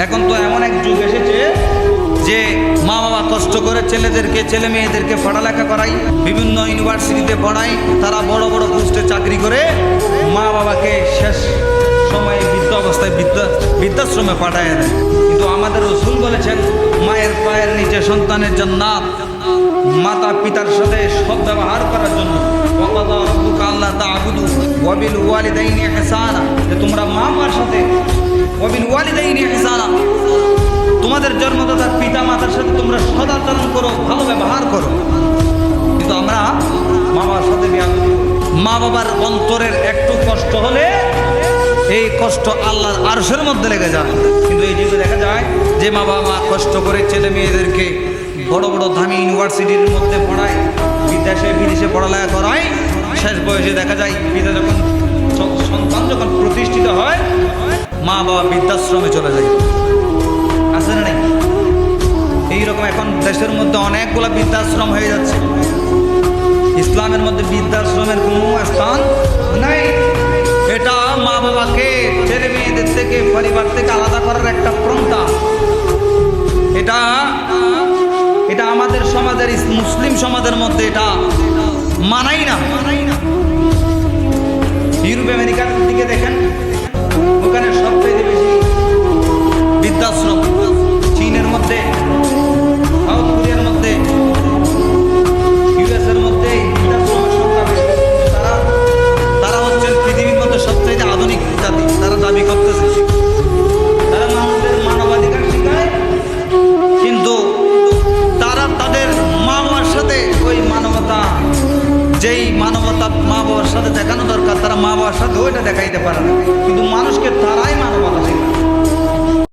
এখন তো এমন এক যুগ এসেছে যে মা বাবা কষ্ট করে ছেলে মেয়েদেরকে পড়ালেখা করাই, বিভিন্ন ইউনিভার্সিটিতে পড়াই, তারা বড় বড় পোস্টে চাকরি করে মা বাবাকে শেষ সময়ে বৃদ্ধ অবস্থায় বৃদ্ধাশ্রমে পাঠায় দেয়। কিন্তু আমাদের রাসূল বলেছেন, মায়ের পায়ের নিচে সন্তানের জান্নাত, মাতা পিতার সাথে সৎ ব্যবহার করার জন্য। ওয়াকাদা রাব্বুকা আল্লা তা'বুদু ওয়া বিল ওয়ালিদাইনি ইহসানা, যে তোমরা মা বাবার সাথে, ওয়া বিল ওয়ালিদাইনি ইহসানা, তোমাদের জন্মদাতা পিতা মাতার সাথে তোমরা সদাচরণ করো, ভালো ব্যবহার করো। কিন্তু আমরা মা বাবার সাথে মা বাবার অন্তরের একটু কষ্ট হলে এই কষ্ট আল্লাহর আরশের মধ্যে লেগে যায়। কিন্তু এই যুগে দেখা যায় যে মা বাবা কষ্ট করে ছেলে মেয়েদেরকে বড় বড় দামি ইউনিভার্সিটির মধ্যে পড়ায়, বিদেশে পড়ালেখা করায়, শেষ বয়সে দেখা যায় পিতা যখন সন্তান যখন প্রতিষ্ঠিত হয়, মা বাবা বৃদ্ধাশ্রমে চলে যায়। আছে না নাই? এইরকম এখন দেশের মধ্যে অনেকগুলো বৃদ্ধাশ্রম হয়ে যাচ্ছে। ইসলামের মধ্যে বৃদ্ধাশ্রমের কোনো স্থান নাই। এটা মা বাবাকে ছেলে মেয়েদের থেকে, পরিবার থেকে আলাদা করার একটা পন্থা। এটা আমাদের সমাজের, মুসলিম সমাজের মধ্যে এটা মানাই না। ইউরোপ আমেরিকার দিকে দেখেন, ওখানে সবচেয়ে বেশি বৃদ্ধাশ্রম।